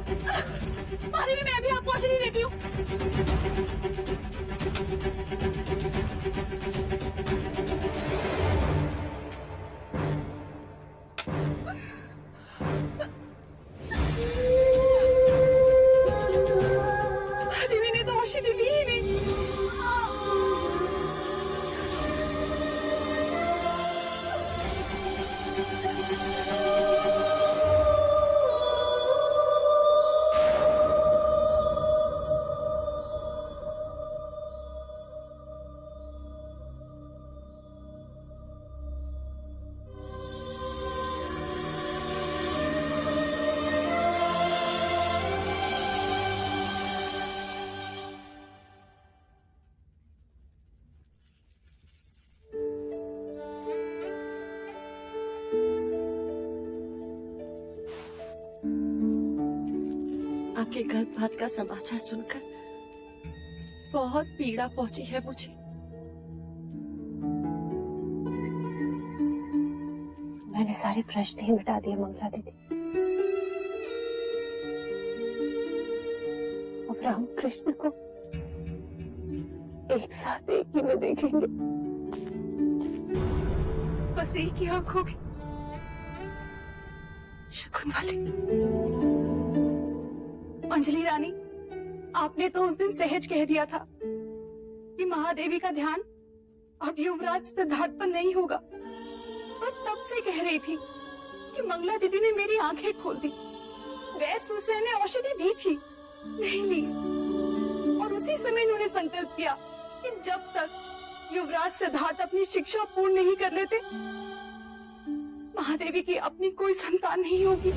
महादेवी मैं भी आपको औषधि देती हूँ। महादेवी ने तो औषधि ली ही नहीं। आपके गर्भपात का समाचार सुनकर बहुत पीड़ा पहुंची है मुझे। मैंने सारे प्रश्न ही मिटा दिए मंगला दीदी। अब राम कृष्ण को एक साथ एक ही में देखेंगे, बस एक ही आंखों की शकुन वाली। अंजलि रानी, आपने तो उस दिन सहज कह दिया था कि महादेवी का ध्यान अब युवराज सिद्धार्थ पर नहीं होगा। बस तब से कह रही थी कि मंगला दीदी ने मेरी आंखें खोल दी। वैद्य सुसैन ने औषधि दी थी, नहीं ली, और उसी समय उन्होंने संकल्प किया कि जब तक युवराज सिद्धार्थ अपनी शिक्षा पूर्ण नहीं कर लेते, महादेवी की अपनी कोई संतान नहीं होगी।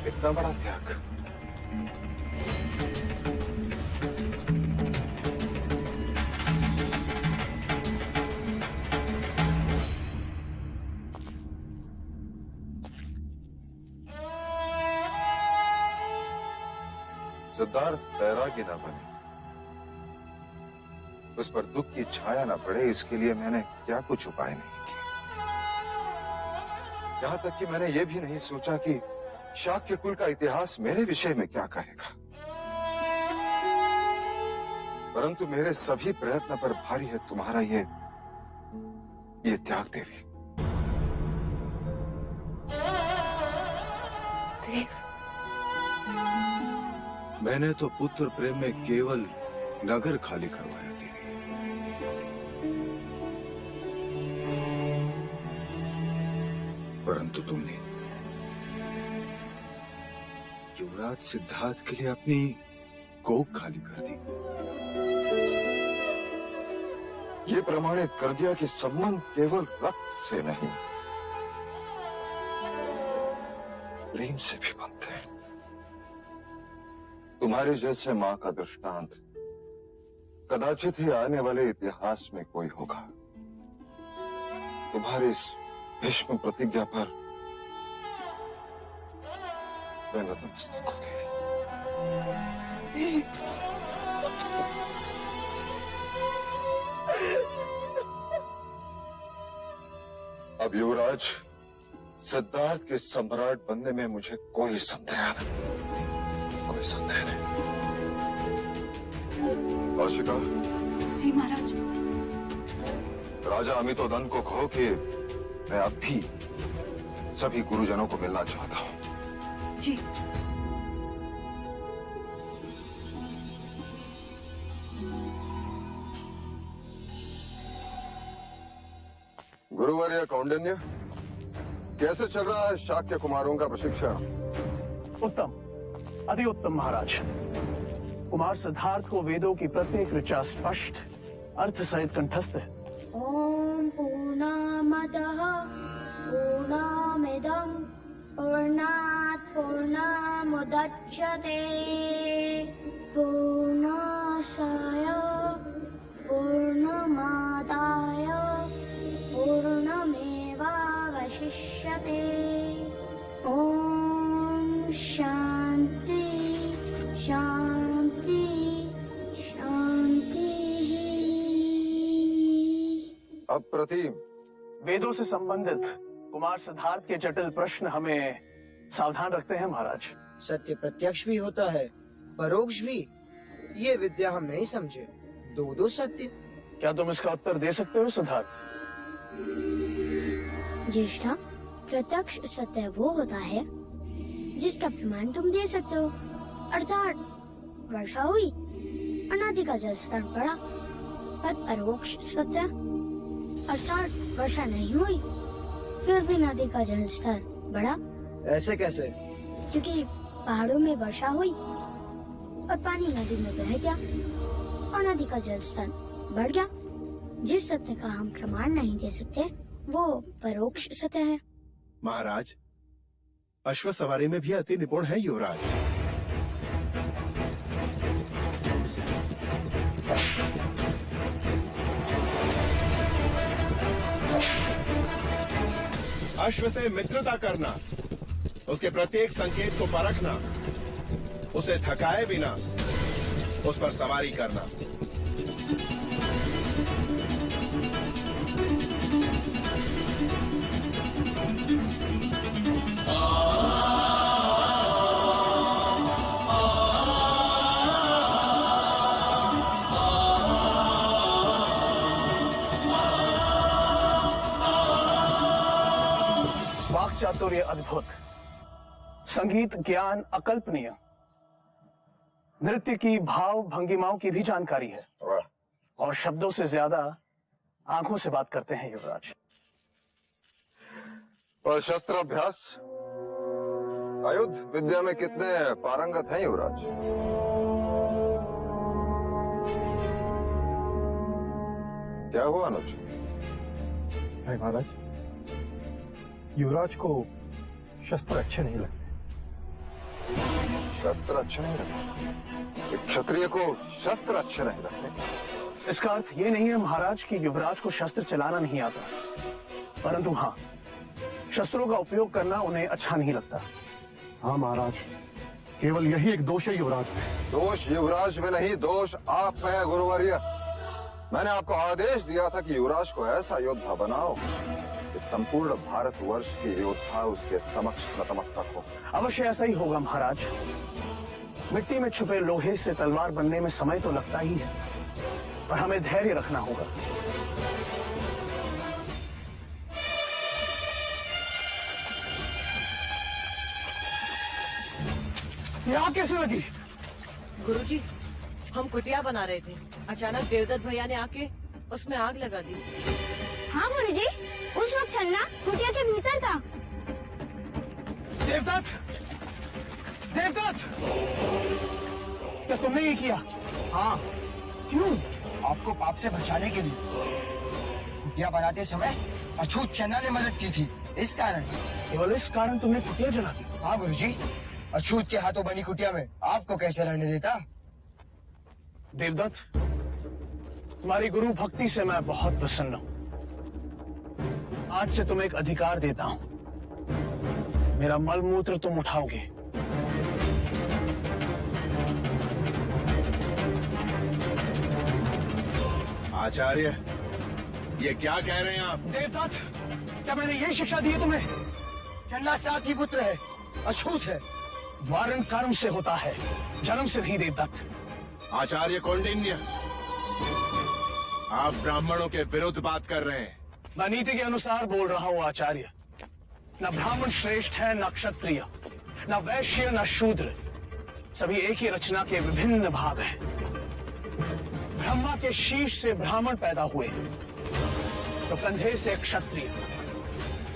इतना बड़ा त्याग। सिद्धार्थ बैरागी ना बने, उस पर दुख की छाया ना पड़े, इसके लिए मैंने क्या कुछ उपाय नहीं किए। यहां तक कि मैंने यह भी नहीं सोचा कि शाक्य कुल का इतिहास मेरे विषय में क्या कहेगा। परंतु मेरे सभी प्रयत्न पर भारी है तुम्हारा ये त्याग देवी। देव, मैंने तो पुत्र प्रेम में केवल नगर खाली करवाया देवी। परंतु तुमने युवराज सिद्धार्थ के लिए अपनी कोख खाली कर दी। ये प्रमाणित कर दिया कि संबंध केवल रक्त से नहीं, प्रेम से भी बनते हैं। तुम्हारे जैसे मां का दृष्टांत कदाचित ही आने वाले इतिहास में कोई होगा। तुम्हारी इस भीष्म प्रतिज्ञा पर मैं नतमस्तक हो देवी। अब युवराज सिद्धार्थ के सम्राट बनने में मुझे कोई संदेह नहीं, कोई संदेह नहीं। कौशिका। जी महाराज। राजा अमितोदन को कहो कि मैं अब भी सभी गुरुजनों को मिलना चाहता हूं। जी। गुरुवर्य कौंडिन्य, कैसे चल रहा है शाक्य कुमारों का प्रशिक्षण? उत्तम, अति उत्तम महाराज। कुमार सिद्धार्थ को वेदों की प्रत्येक ऋचा स्पष्ट अर्थ सहित कंठस्थ है। ओम पूर्णमदः पूर्णमिदं पूर्णात् पूर्णमुदच्यते पूर्णस्य पूर्णमादाय पूर्णमेवावशिष्यते। ओम शांति शांति शांति। अप्रतिम। वेदों से संबंधित कुमार सिद्धार्थ के जटिल प्रश्न हमें सावधान रखते हैं महाराज। सत्य प्रत्यक्ष भी होता है, परोक्ष भी। ये विद्या हम नहीं समझे। दो दो सत्य। क्या तुम इसका उत्तर दे सकते हो सिद्धार्थ? ज्येष्ठा, प्रत्यक्ष सत्य वो होता है जिसका प्रमाण तुम दे सकते हो। अर्थात वर्षा हुई और नदी का जल स्तर बढ़ा। पर परोक्ष सत्य अर्थात वर्षा नहीं हुई फिर भी नदी का जल स्तर बढ़ा। ऐसे कैसे? क्योंकि पहाड़ों में वर्षा हुई और पानी नदी में बह गया और नदी का जल स्तर बढ़ गया। जिस सत्य का हम प्रमाण नहीं दे सकते वो परोक्ष सत्य है। महाराज, अश्व सवारी में भी अति निपुण है युवराज। अश्व से मित्रता करना, उसके प्रत्येक संकेत को परखना, उसे थकाए बिना उस पर सवारी करना। चातुर्य अद्भुत, संगीत ज्ञान अकल्पनीय, नृत्य की भाव भंगिमाओं की भी जानकारी है और शब्दों से ज्यादा आंखों से बात करते हैं युवराज। और शस्त्र अभ्यास आयुध विद्या में कितने पारंगत हैं युवराज? क्या हुआ अनुज? नहीं महाराज, युवराज को शस्त्र अच्छे नहीं लगते। शस्त्र अच्छे नहीं लगते? एक क्षत्रिय को शस्त्र अच्छे नहीं लगते? इसका अर्थ ये नहीं है महाराज कि युवराज को शस्त्र चलाना नहीं आता, परंतु हाँ, शस्त्रों का उपयोग करना उन्हें अच्छा नहीं लगता। हाँ महाराज, केवल यही एक दोष है युवराज में। दोष युवराज में नहीं, दोष आप में है गुरुवर्य। मैंने आपको आदेश दिया था कि युवराज को ऐसा योद्धा बनाओ इस संपूर्ण भारतवर्ष की योद्धा उसके समक्ष नतमस्तक हो। अवश्य ऐसा ही होगा महाराज। मिट्टी में छुपे लोहे से तलवार बनने में समय तो लगता ही है, पर हमें धैर्य रखना होगा। ये आग कैसे लगी? गुरुजी, हम कुटिया बना रहे थे, अचानक देवदत्त भैया ने आके उसमें आग लगा दी। हाँ गुरुजी, उस वक्त चलना कुटिया के भीतर था। देवदत्त, देवदत्त, क्या तुमने ये किया? हाँ, क्यों? आपको पाप से बचाने के लिए। कुटिया बनाते समय अछूत चन्ना ने मदद की थी, इस कारण। केवल इस कारण तुमने कुटिया जला दी? हाँ गुरुजी, अछूत के हाथों बनी कुटिया में आपको कैसे रहने देता? देवदत्त, तुम्हारी गुरु भक्ति से मैं बहुत प्रसन्न हूँ। आज से तुम्हें एक अधिकार देता हूँ, मेरा मल मूत्र तुम उठाओगे। आचार्य, ये क्या कह रहे हैं आप? देवदत्त, क्या मैंने ये शिक्षा दी है तुम्हें? चन्ना साथी पुत्र है, अछूत है। वारण कर्म से होता है, जन्म से नहीं देवदत्त। आचार्य कौंडिन्य, आप ब्राह्मणों के विरुद्ध बात कर रहे हैं। मैं नीति के अनुसार बोल रहा हूँ आचार्य। न ब्राह्मण श्रेष्ठ है, न क्षत्रिय, न वैश्य, न शूद्र। सभी एक ही रचना के विभिन्न भाग हैं। ब्रह्मा के शीश से ब्राह्मण पैदा हुए, तो कंधे से क्षत्रिय,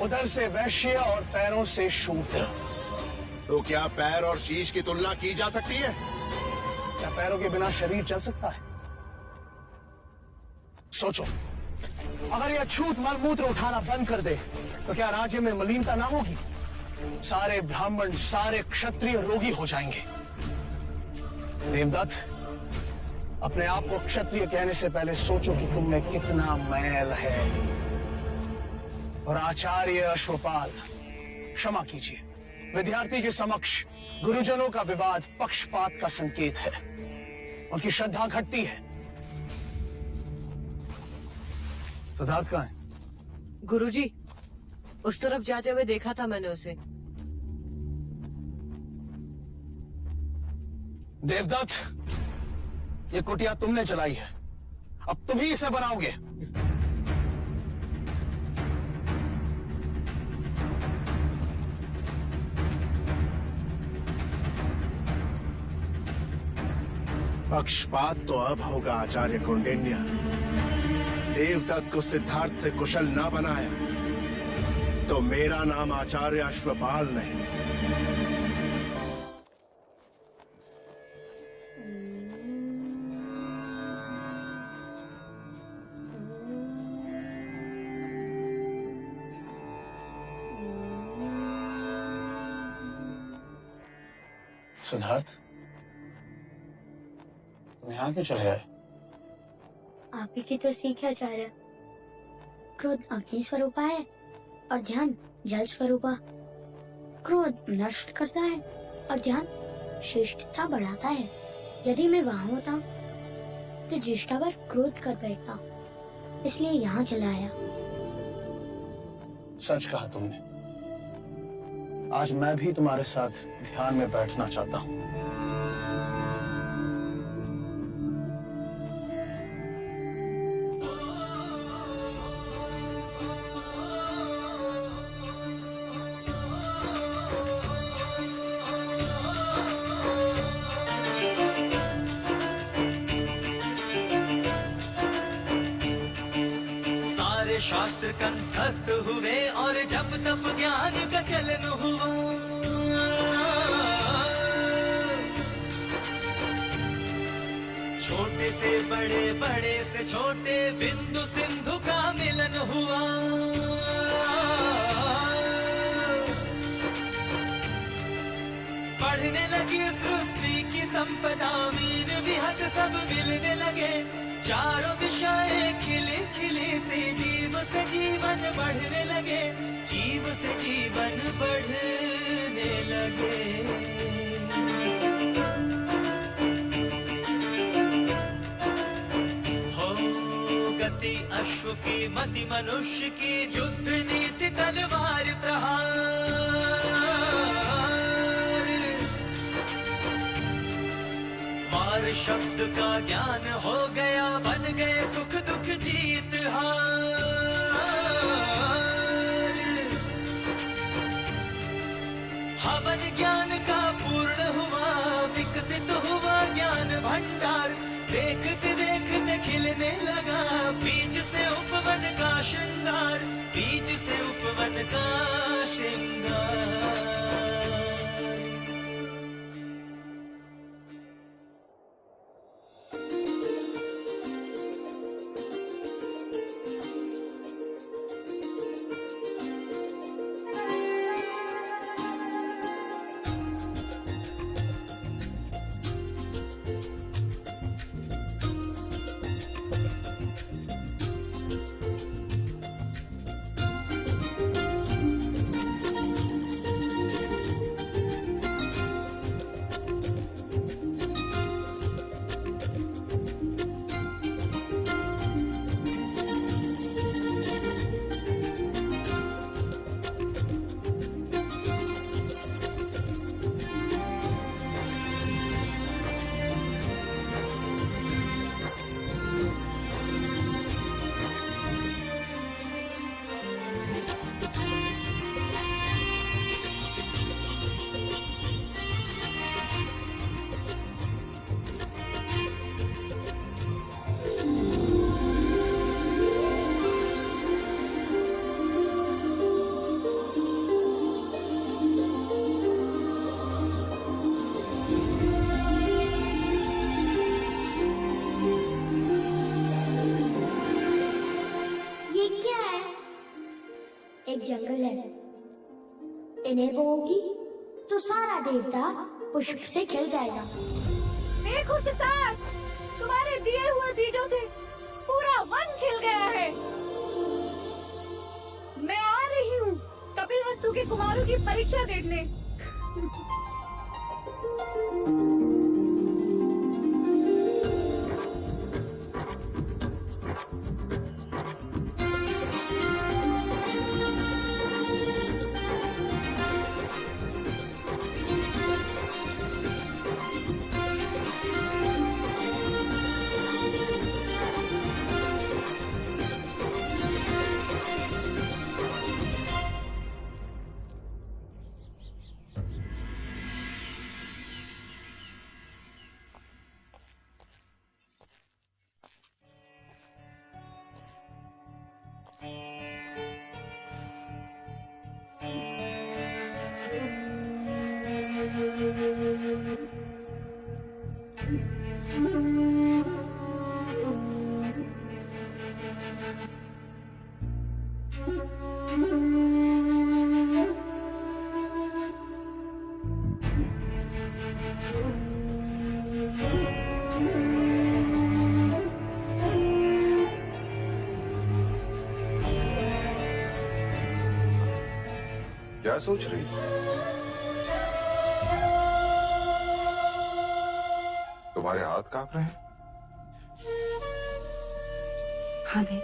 उदर से वैश्य और पैरों से शूद्र। तो क्या पैर और शीश की तुलना की जा सकती है? क्या पैरों के बिना शरीर चल सकता है? सोचो, अगर ये अछूत मलमूत्र उठाना बंद कर दे तो क्या राज्य में मलिनता ना होगी? सारे ब्राह्मण, सारे क्षत्रिय रोगी हो जाएंगे। देवदत्त, अपने आप को क्षत्रिय कहने से पहले सोचो कि तुम में कितना मैल है। और आचार्य अश्वपाल, क्षमा कीजिए, विद्यार्थी के समक्ष गुरुजनों का विवाद पक्षपात का संकेत है। उनकी श्रद्धा घटती है। सिद्धार्थ कहाँ है? गुरुजी, उस तरफ जाते हुए देखा था मैंने उसे। देवदत्त, ये कुटिया तुमने चलाई है, अब तुम ही इसे बनाओगे। पक्षपात तो अब होगा आचार्य कौंडिन्य। देवदत्त को सिद्धार्थ से कुशल ना बनाया तो मेरा नाम आचार्य अश्वपाल नहीं। सिद्धार्थ, तुम यहाँ क्यों चले आए? आप ही की तो सीख है आचार्य। क्रोध अग्नि स्वरूपा है और ध्यान जल स्वरूपा। क्रोध नष्ट करता है और ध्यान श्रेष्ठता बढ़ाता है। यदि मैं वहाँ होता तो ज्येष्ठा पर क्रोध कर बैठता, इसलिए यहाँ चला आया। सच कहा तुमने। आज मैं भी तुम्हारे साथ ध्यान में बैठना चाहता हूँ। शास्त्र कंठस्थ हुए और जब तप ज्ञान का चलन हुआ। छोटे से बड़े, बड़े से छोटे, बिंदु सिंधु का मिलन हुआ। बढ़ने लगी सृष्टि की संपदा, मीन विहत सब मिलने लगे। चारों दिशाएं खिली खिली सी, जीव से जीवन बढ़ने लगे, जीव से जीवन बढ़ने लगे। हो गति अश्व की, मति मनुष्य की, युद्ध नीति तलवार प्रहार। वार शब्द का ज्ञान हो गया, बन गए सुख दुख जीत हार। हवन ज्ञान का पूर्ण हुआ, विकसित हुआ ज्ञान भंडार। देखते देखते खिलने लगा, बीज से उपवन का श्रृंगार, बीज से उपवन का श्रृंगार। जंगल है, इन्हें बोओगी तो सारा देवता पुष्प से खिल जाएगा। देखो सिद्धार्थ, तुम्हारे दिए हुए बीजों से पूरा वन खिल गया है। मैं आ रही हूँ कपिलवस्तु के कुमारों की परीक्षा देखने। क्या सोच रही? तुम्हारे हाथ कांप रहे हैं? हाँ देव,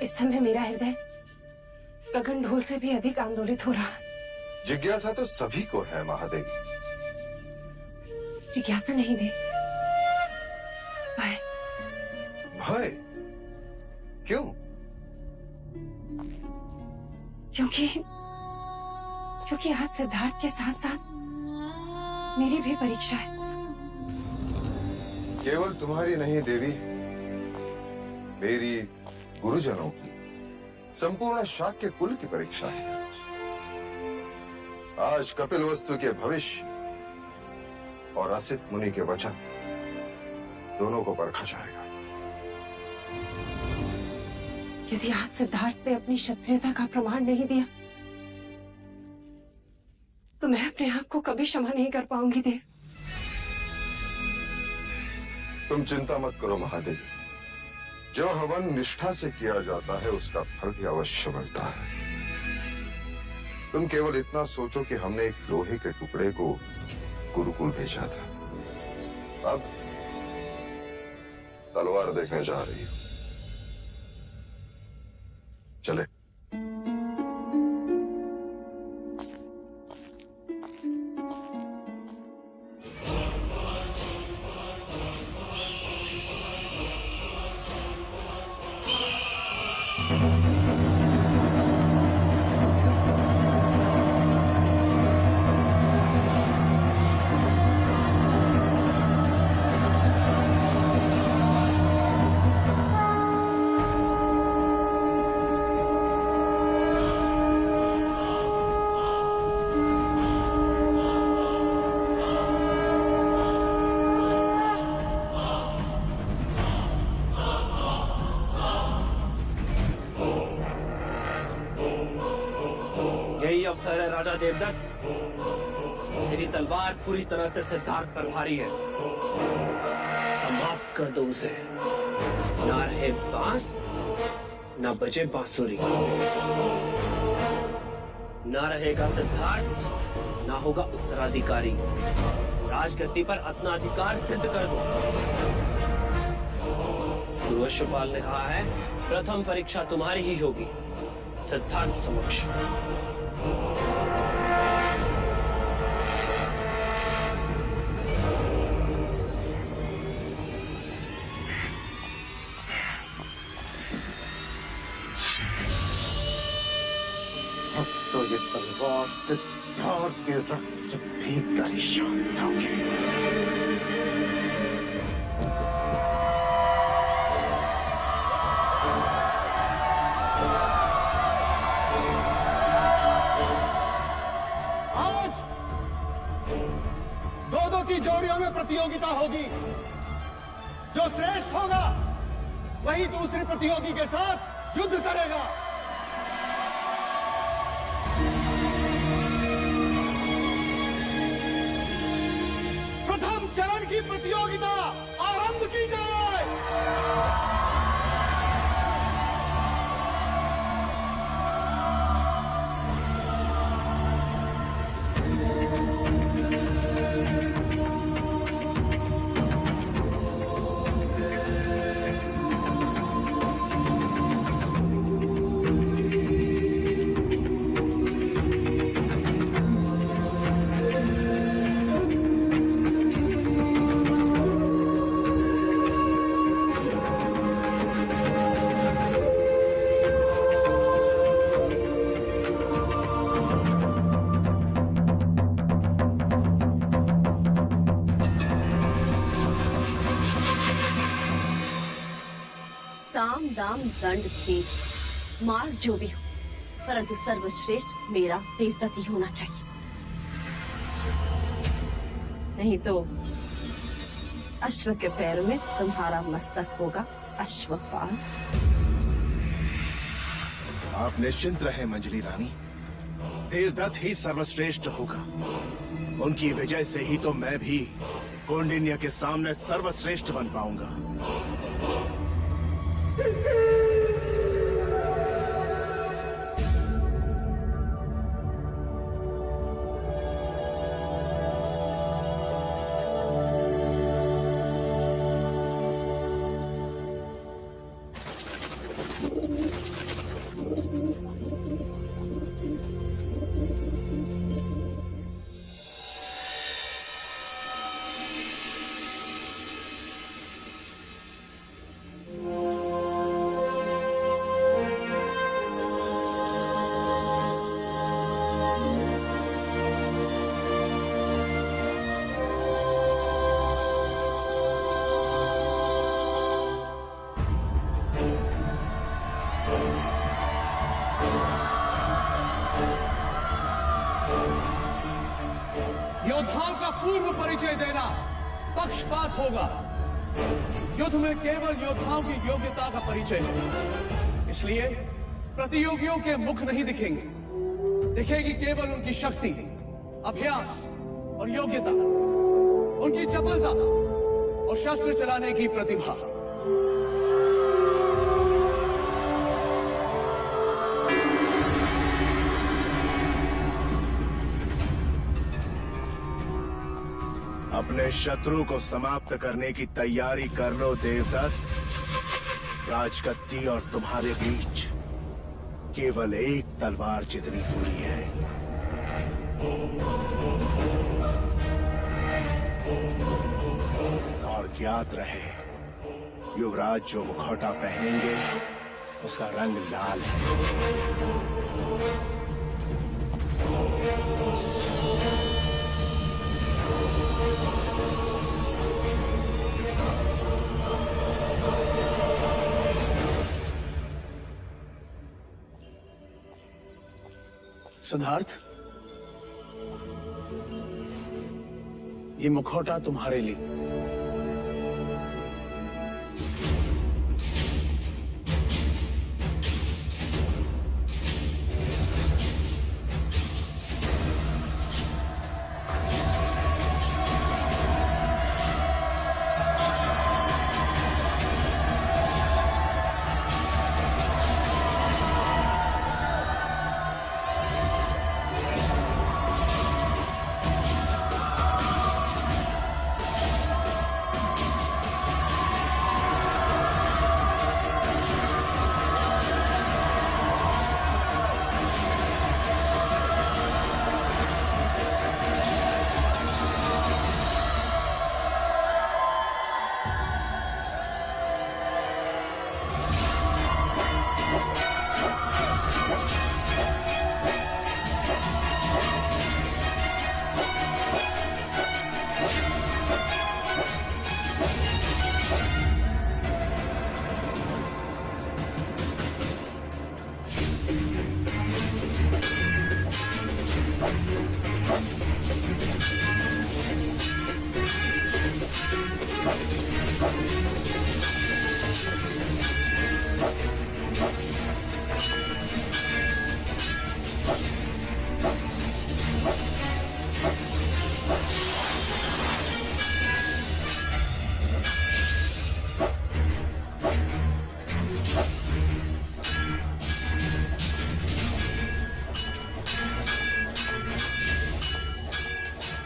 इस समय मेरा हृदय गगन ढोल से भी अधिक आंदोलित हो रहा है। जिज्ञासा तो सभी को है महादेवी। जिज्ञासा नहीं देव, भय। भय? क्यों? क्योंकि आज सिद्धार्थ के साथ साथ मेरी भी परीक्षा है। केवल तुम्हारी नहीं देवी, मेरी, गुरुजनों की, संपूर्ण शाक्य कुल की परीक्षा है। आज कपिल वस्तु के भविष्य और असित मुनि के वचन दोनों को परखा जाएगा। यदि आज सिद्धार्थ ने अपनी क्षत्रियता का प्रमाण नहीं दिया तो मैं अपने आप को कभी क्षमा नहीं कर पाऊंगी देव। तुम चिंता मत करो महादेवी, जो हवन निष्ठा से किया जाता है उसका फल भी अवश्य मिलता है। तुम केवल इतना सोचो कि हमने एक लोहे के टुकड़े को गुरुकुल भेजा था, अब तलवार देखने जा रही हो। चले। अवसर है राजा देवदत्त, तेरी तलवार पूरी तरह से सिद्धार्थ पर भारी है, समाप्त कर दो उसे। ना रहे बांस, ना बजे बांसुरी। ना रहेगा सिद्धार्थ, ना होगा उत्तराधिकारी। राजगद्दी पर अपना अधिकार सिद्ध कर दो। गुरु अश्वपाल ने कहा है, प्रथम परीक्षा तुम्हारी ही होगी सिद्धार्थ समक्ष। तो ये तलवार सिद्धार्थ के रक्त से भीग कर शांत होगी। आज दो की जोड़ियों में प्रतियोगिता होगी। जो श्रेष्ठ होगा वही दूसरे प्रतियोगी के साथ युद्ध करेगा। प्रथम चरण की प्रतियोगिता आरंभ की जाए। साम दाम दंड भेद मार्ग जो भी हो, परंतु सर्वश्रेष्ठ मेरा देवदत्त ही होना चाहिए। नहीं तो अश्व के पैरों में तुम्हारा मस्तक होगा अश्वपाल। आप निश्चिंत रहे मंजली रानी, देवदत्त ही सर्वश्रेष्ठ होगा। उनकी विजय से ही तो मैं भी कौंडिन्य के सामने सर्वश्रेष्ठ बन पाऊंगा। पूर्व परिचय देना पक्षपात होगा। युद्ध में केवल योद्धाओं की योग्यता का परिचय है, इसलिए प्रतियोगियों के मुख नहीं दिखेंगे, दिखेगी केवल उनकी शक्ति, अभ्यास और योग्यता, उनकी चपलता और शस्त्र चलाने की प्रतिभा। अपने शत्रु को समाप्त करने की तैयारी कर लो देवदत्त। राजगद्दी और तुम्हारे बीच केवल एक तलवार जितनी दूरी है। और ज्ञात रहे, युवराज जो मुखौटा पहनेंगे उसका रंग लाल है। सिद्धार्थ, ये मुखौटा तुम्हारे लिए।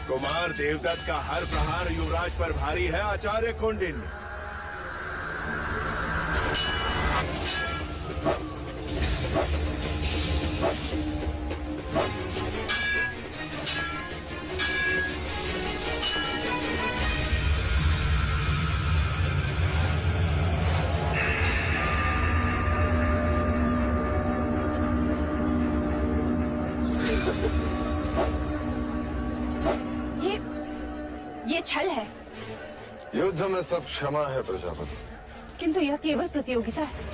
कुमार देवदत्त का हर प्रहार युवराज पर भारी है आचार्य कौंडिन्य। ये छल है। युद्ध में सब क्षमा है प्रजापति, किंतु यह केवल प्रतियोगिता है।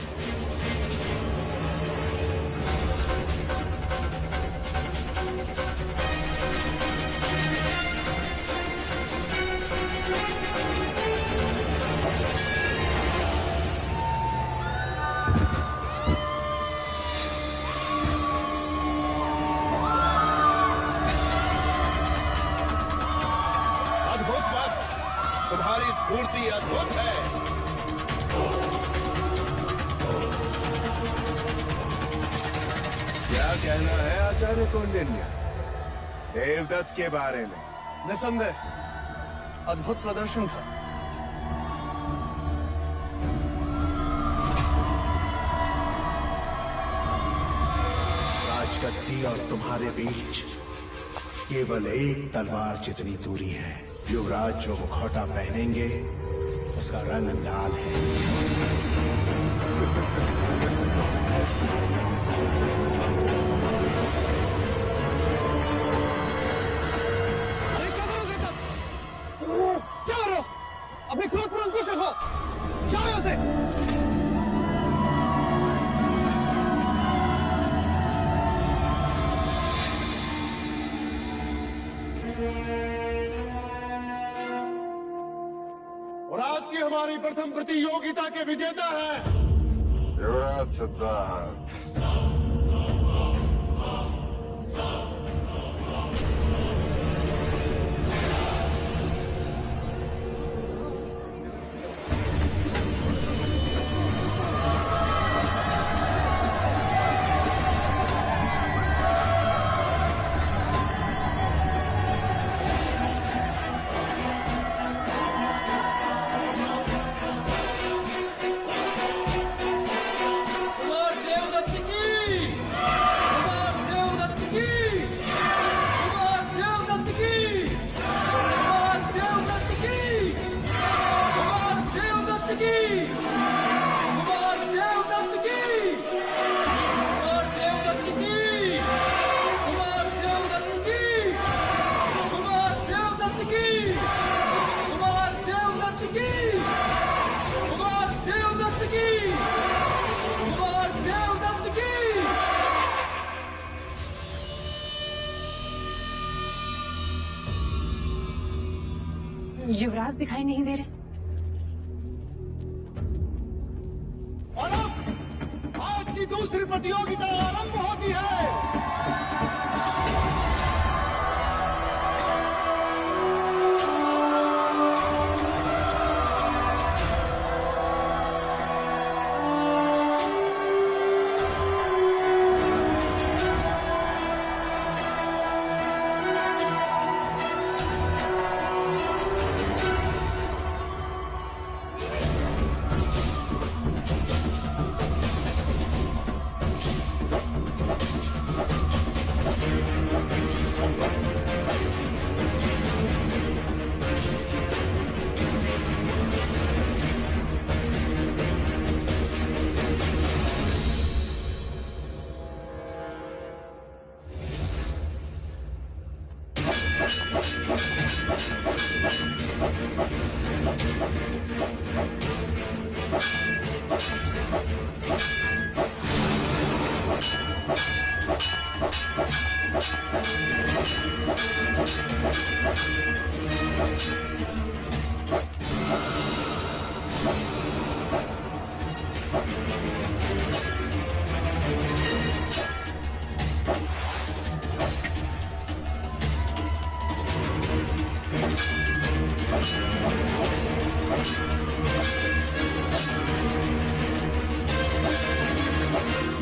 तुम्हारी स्फूर्ति अद्भुत है। क्या कहना है आचार्य कौंडिन्य देवदत्त के बारे में? निसंदेह अद्भुत प्रदर्शन था। राजगद्दी और तुम्हारे बीच केवल एक तलवार जितनी दूरी है। युवराज जो मुखौटा पहनेंगे उसका रंग लाल है। अरे क्या करोगे तब? क्या करो? अपने क्रोध पर अंकुश रखो। जाओ यहाँ से। प्रथम प्रतियोगिता के विजेता है युवराज सिद्धार्थ। युवराज दिखाई नहीं दे रहे। और अब आज की दूसरी प्रतियोगिता आरंभ होती है।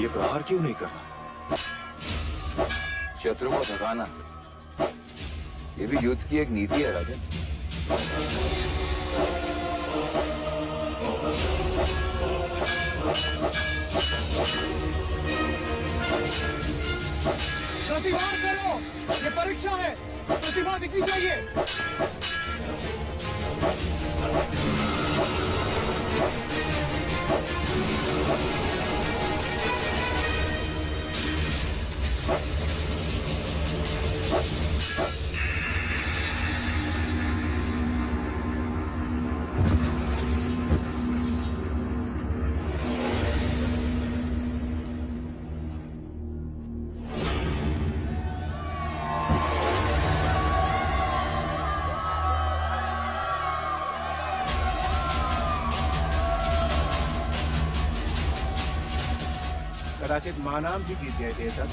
ये प्रहार क्यों नहीं कर रहा? शत्रु को भगाना ये भी युद्ध की एक नीति है राजन। प्रतिभा करो, ये परीक्षा है, प्रतिभा दिखनी चाहिए। कदाचित महानाम भी जीत गए थे सर।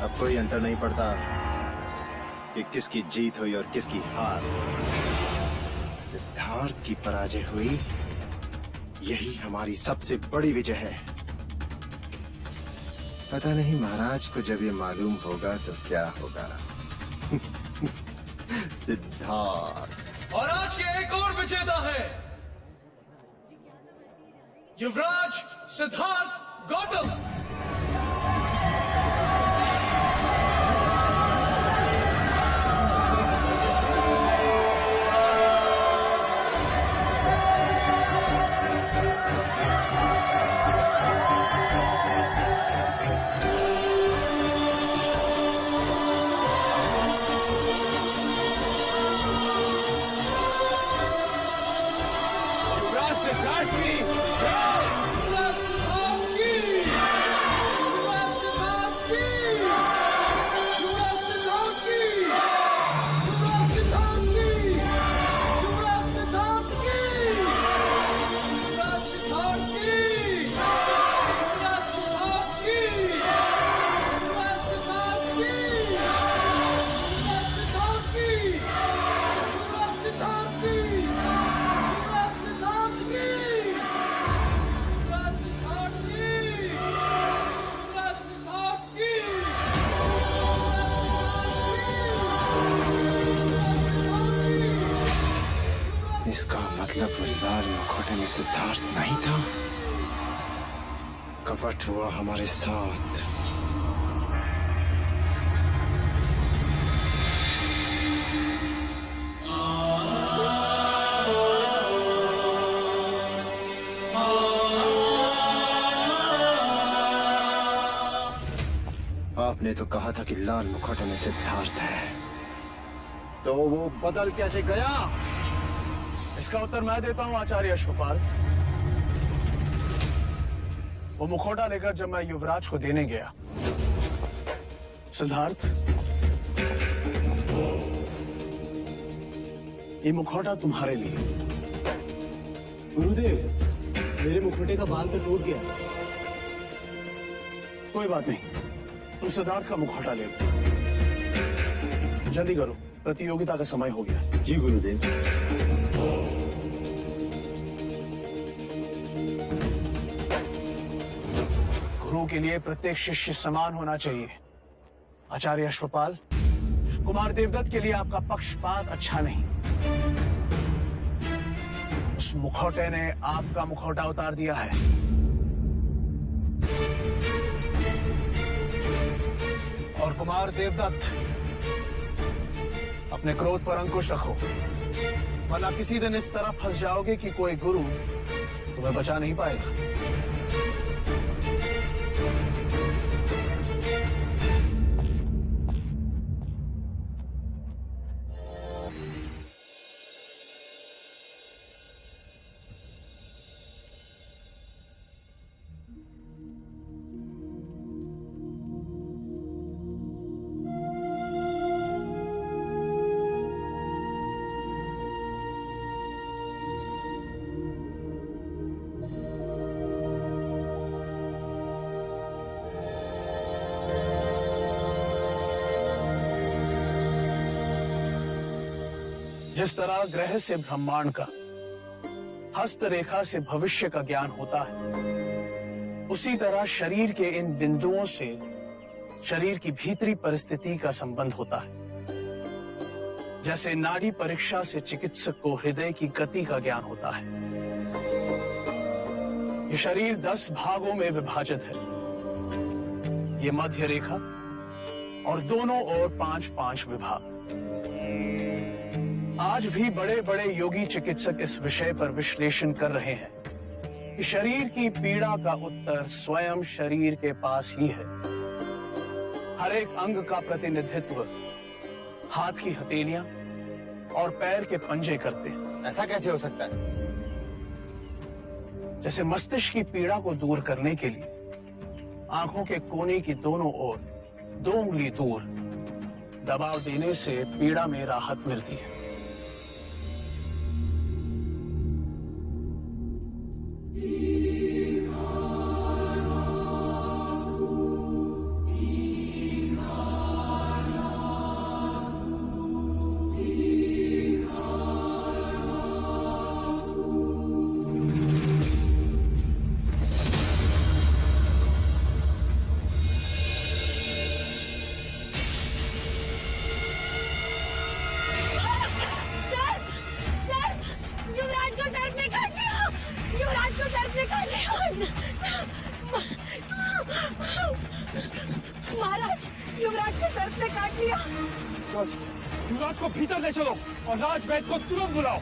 अब कोई अंतर नहीं पड़ता कि किसकी जीत हुई और किसकी हार। सिद्धार्थ की पराजय हुई, यही हमारी सबसे बड़ी विजय है। पता नहीं महाराज को जब ये मालूम होगा तो क्या होगा। सिद्धार्थ। और आज के एक और विजेता है युवराज सिद्धार्थ गौतम। युवराज सिद्धार्थ की मतलब वो लाल मुखौटे में सिद्धार्थ नहीं था? कपट हुआ हमारे साथ। आपने तो कहा था कि लाल मुखौटे में सिद्धार्थ है, तो वो बदल कैसे गया? इसका उत्तर मैं देता हूं आचार्य अश्वपाल। वो मुखौटा लेकर जब मैं युवराज को देने गया, सिद्धार्थ, ये मुखौटा तुम्हारे लिए। गुरुदेव, मेरे मुखौटे का बाल तो टूट गया। कोई बात नहीं, तुम सिद्धार्थ का मुखौटा ले लो। जल्दी करो, प्रतियोगिता का समय हो गया। जी गुरुदेव। गुरु के लिए प्रत्येक शिष्य समान होना चाहिए। आचार्य अश्वपाल, कुमार देवदत्त के लिए आपका पक्षपात अच्छा नहीं। उस मुखौटे ने आपका मुखौटा उतार दिया है। और कुमार देवदत्त, अपने क्रोध पर अंकुश रखो, वरना किसी दिन इस तरह फंस जाओगे कि कोई गुरु तुम्हें बचा नहीं पाएगा। जिस तरह ग्रह से ब्रह्मांड का, हस्तरेखा से भविष्य का ज्ञान होता है, उसी तरह शरीर के इन बिंदुओं से शरीर की भीतरी परिस्थिति का संबंध होता है। जैसे नाड़ी परीक्षा से चिकित्सक को हृदय की गति का ज्ञान होता है। ये शरीर 10 भागों में विभाजित है। ये मध्य रेखा और दोनों ओर 5-5 विभाग। आज भी बड़े बड़े योगी चिकित्सक इस विषय पर विश्लेषण कर रहे हैं कि शरीर की पीड़ा का उत्तर स्वयं शरीर के पास ही है। हर एक अंग का प्रतिनिधित्व हाथ की हथेलियां और पैर के पंजे करते हैं। ऐसा कैसे हो सकता है? जैसे मस्तिष्क की पीड़ा को दूर करने के लिए आंखों के कोने की दोनों ओर 2 उंगली दूर दबाव देने से पीड़ा में राहत मिलती है। महाराज, युवराज को सर्प ने काट लिया। युवराज को भीतर ले चलो और राजवैद्य को तुरंत बुलाओ।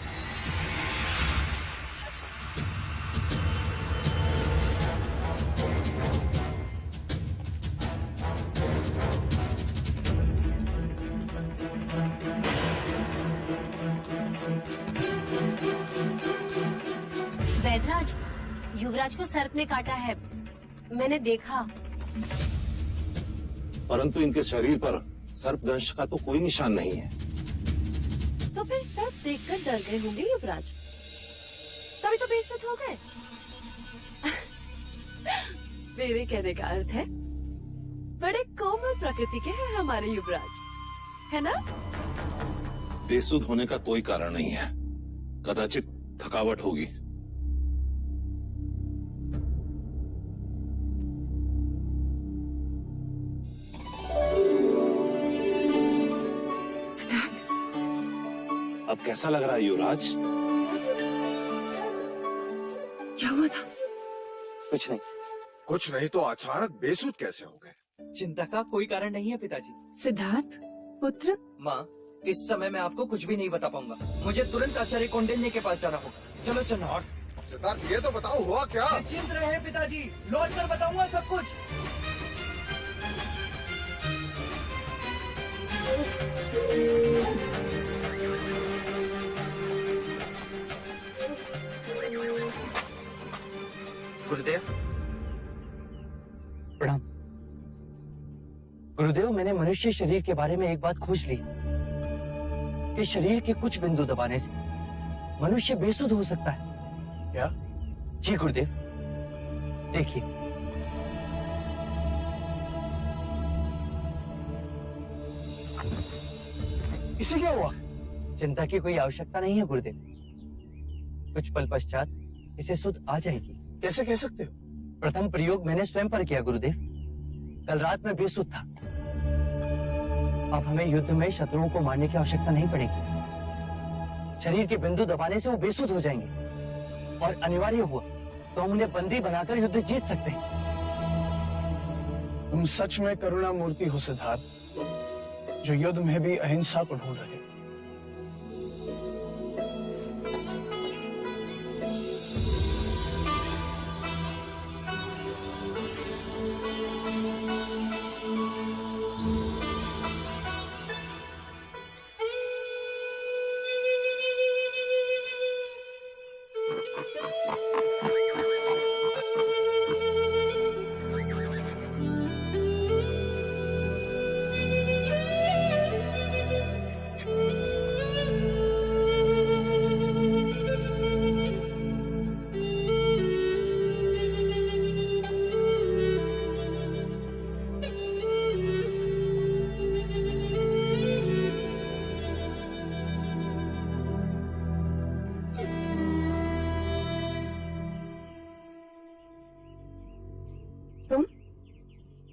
वैदराज, युवराज को सर्प ने काटा है, मैंने देखा। परंतु इनके शरीर पर सर्पदंश का तो कोई निशान नहीं है। तो फिर सर्प देखकर डर गए होंगे युवराज, तभी तो बेइज्जत हो गए। मेरे कहने का अर्थ है बड़े कोमल प्रकृति के हैं हमारे युवराज, है ना? बेसुध होने का कोई कारण नहीं है, कदाचित थकावट होगी। अब कैसा लग रहा है युवराज? कुछ नहीं। कुछ नहीं तो अचानक बेसुध कैसे हो गए? चिंता का कोई कारण नहीं है पिताजी। सिद्धार्थ पुत्र। माँ, इस समय मैं आपको कुछ भी नहीं बता पाऊंगा। मुझे तुरंत आचार्य कौंडिन्य के पास जाना होगा। चलो चलो। सिद्धार्थ ये तो बताओ हुआ क्या? निश्चिंत रहे पिताजी, लौट कर बताऊंगा सब कुछ। गुरुदेव प्रणाम। गुरुदेव, मैंने मनुष्य शरीर के बारे में एक बात खोज ली कि शरीर के कुछ बिंदु दबाने से मनुष्य बेसुध हो सकता है। क्या? जी गुरुदेव, देखिए। इसे क्या हुआ? चिंता की कोई आवश्यकता नहीं है गुरुदेव, कुछ पल पश्चात इसे सुध आ जाएगी। कैसे कह सकते हो? प्रथम प्रयोग मैंने स्वयं पर किया गुरुदेव। कल रात में बेसुध था। अब हमें युद्ध में शत्रुओं को मारने की आवश्यकता नहीं पड़ेगी। शरीर के बिंदु दबाने से वो बेसुध हो जाएंगे और अनिवार्य हुआ तो हम उन्हें बंदी बनाकर युद्ध जीत सकते हैं। तुम सच में करुणा मूर्ति हो सिद्धार्थ, जो युद्ध में भी अहिंसा को ढूंढ रहे।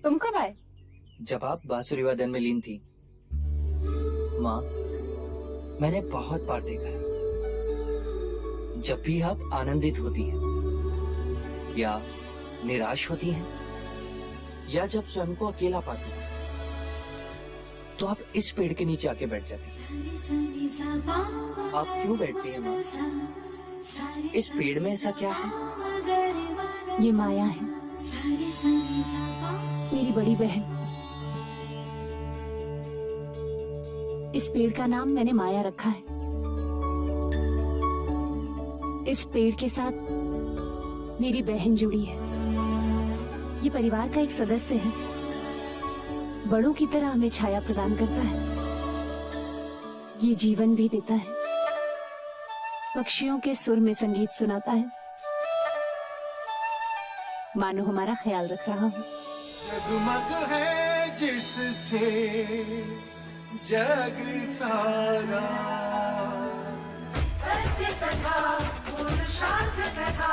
तुम कब आए? जब आप बांसुरी वादन में लीन थी। माँ, मैंने बहुत बार देखा है, जब भी आप आनंदित होती हैं या निराश होती हैं या जब स्वयं को अकेला पाती हैं, तो आप इस पेड़ के नीचे आके बैठ जाती हैं। आप क्यों बैठती हैं माँ? इस पेड़ में ऐसा क्या है? ये माया है, मेरी बड़ी बहन। इस पेड़ का नाम मैंने माया रखा है। इस पेड़ के साथ मेरी बहन जुड़ी है। ये परिवार का एक सदस्य है, बड़ों की तरह हमें छाया प्रदान करता है, ये जीवन भी देता है, पक्षियों के सुर में संगीत सुनाता है, मानो हमारा ख्याल रख रहा हो। जगमग है जिससे जग सारा, सत्य कथा पुरुषार्थ कथा।